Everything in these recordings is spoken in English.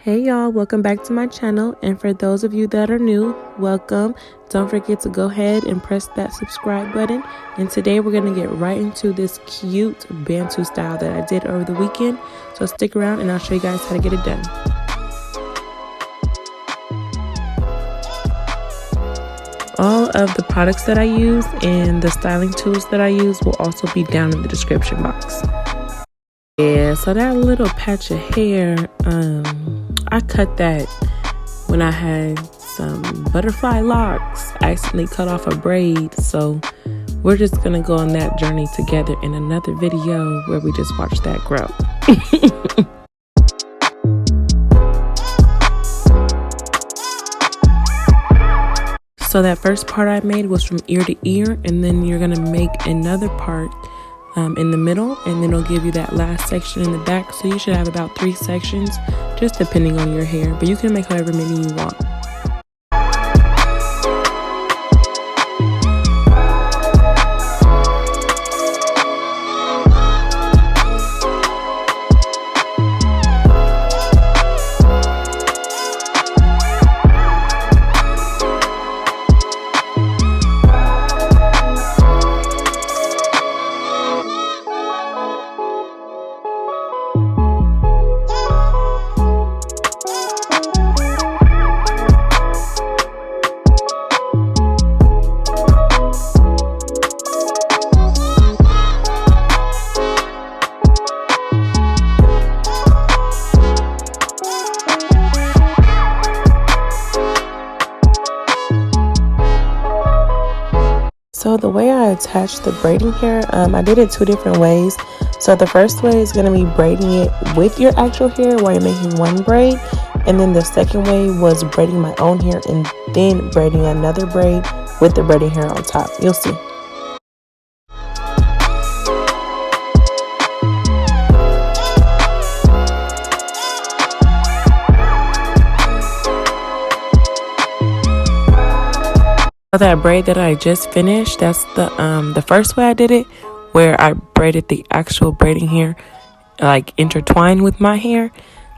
Hey y'all, welcome back to my channel, and for those of you that are new, welcome. Don't forget to go ahead and press that subscribe button, and today we're going to get right into this cute Bantu style that I did over the weekend. So stick around and I'll show you guys how to get it done. All of the products that I use and the styling tools that I use will also be down in the description box. Yeah, so that little patch of hair, I cut that when I had some butterfly locks. I accidentally cut off a braid, so we're just gonna go on that journey together in another video where we just watch that grow. So that first part I made was from ear to ear, and then you're gonna make another part in the middle, and then it'll give you that last section in the back. So you should have about 3 sections, just depending on your hair, but you can make however many you want. So the way I attach the braiding hair, I did it 2 different ways. So the first way is going to be braiding it with your actual hair while you're making one braid. And then the second way was braiding my own hair and then braiding another braid with the braiding hair on top. You'll see. That braid that I just finished, that's the first way I did it, where I braided the actual braiding hair like intertwined with my hair,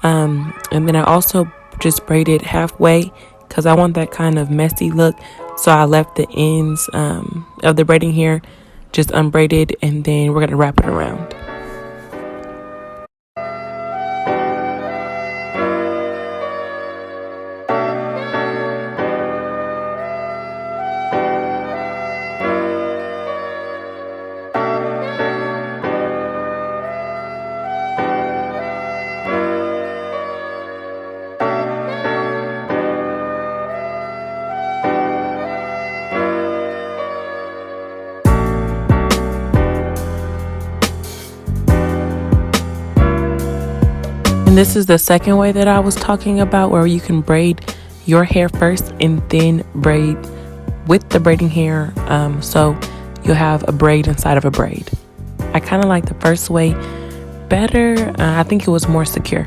and then I also just braided halfway because I want that kind of messy look. So I left the ends of the braiding hair just unbraided, and then we're gonna wrap it around. And this is the second way that I was talking about, where you can braid your hair first and then braid with the braiding hair, so you'll have a braid inside of a braid. I kind of like the first way better. I think it was more secure.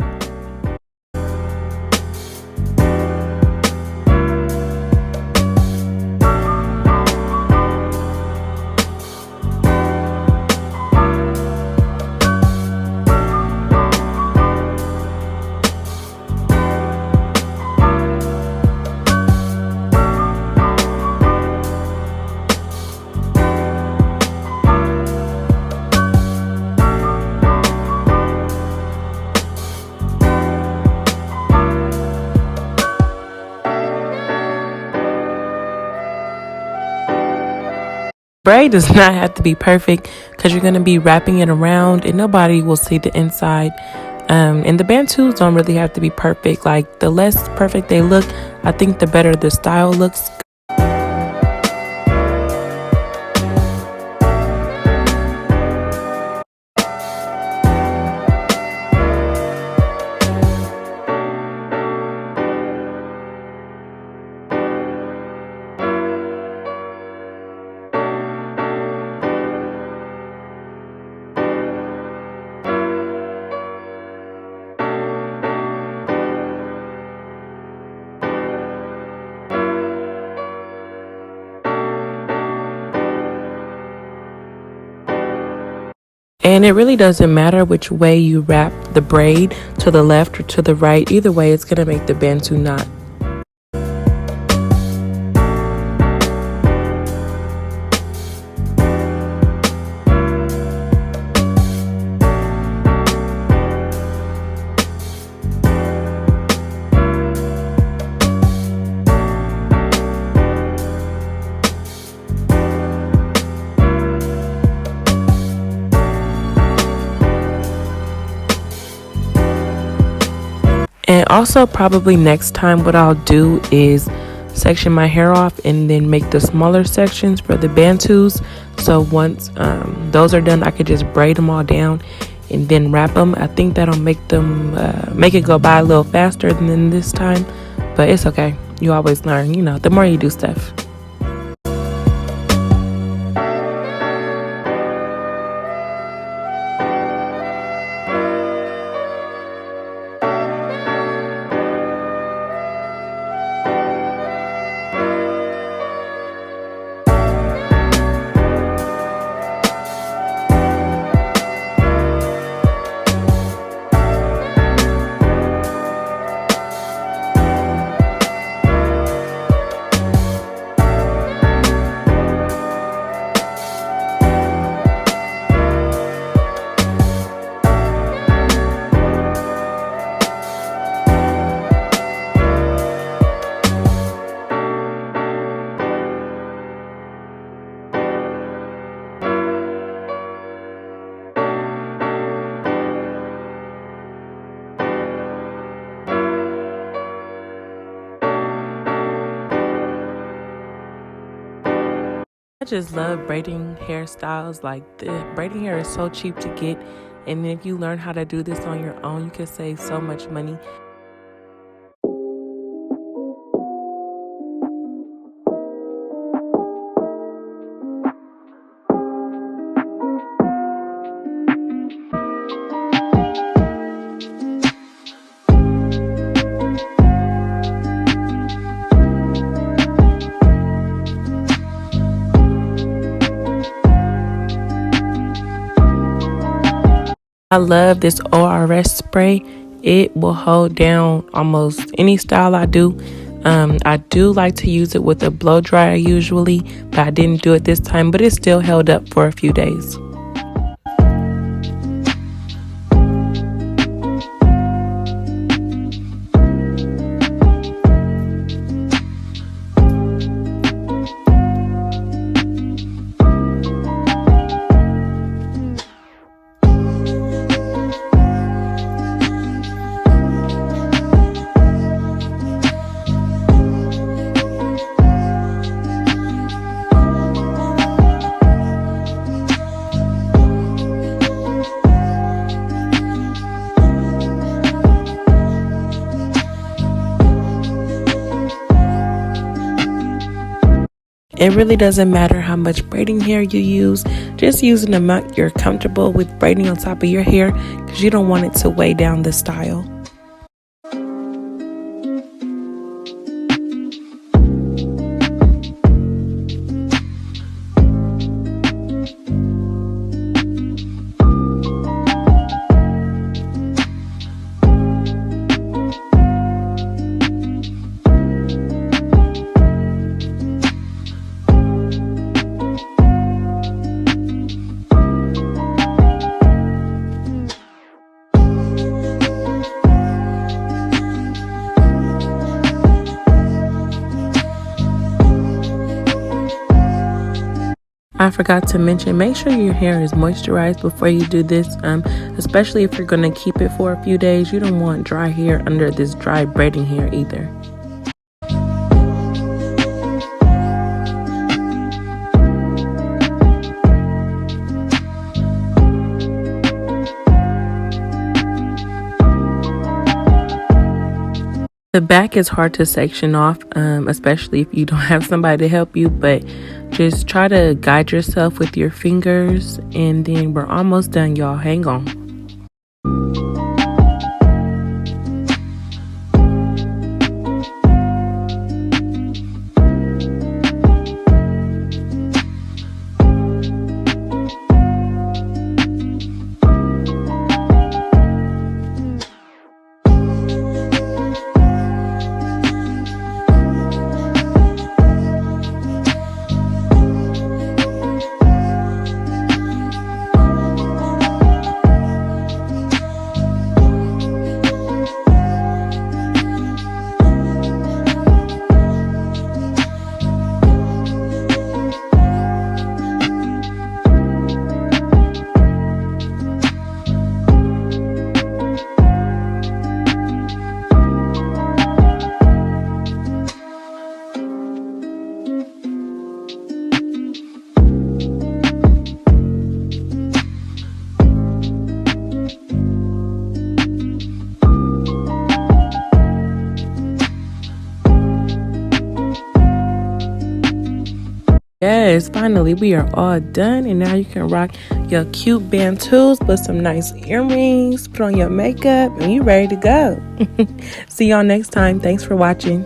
Braid does not have to be perfect because you're going to be wrapping it around and nobody will see the inside. And the Bantus don't really have to be perfect. Like, the less perfect they look, I think the better the style looks. And it really doesn't matter which way you wrap the braid, to the left or to the right. Either way, it's going to make the Bantu knot. And also probably next time what I'll do is section my hair off and then make the smaller sections for the Bantus. So once those are done, I could just braid them all down and then wrap them. I think that'll make them make it go by a little faster than this time, but it's okay. You always learn, you know, the more you do stuff. I just love braiding hairstyles. Like, the braiding hair is so cheap to get, and if you learn how to do this on your own, you can save so much money. I love this ORS spray. It will hold down almost any style I do. I do like to use it with a blow dryer usually, but I didn't do it this time, but it still held up for a few days. It really doesn't matter how much braiding hair you use. Just use an amount you're comfortable with braiding on top of your hair, because you don't want it to weigh down the style. I forgot to mention, make sure your hair is moisturized before you do this, especially if you're going to keep it for a few days. You don't want dry hair under this dry braiding hair either. The back is hard to section off, especially if you don't have somebody to help you, but just try to guide yourself with your fingers, and then we're almost done, y'all. Hang on. Yes, finally we are all done, and now you can rock your cute bantus with some nice earrings, put on your makeup, and you ready to go. See y'all next time. Thanks for watching.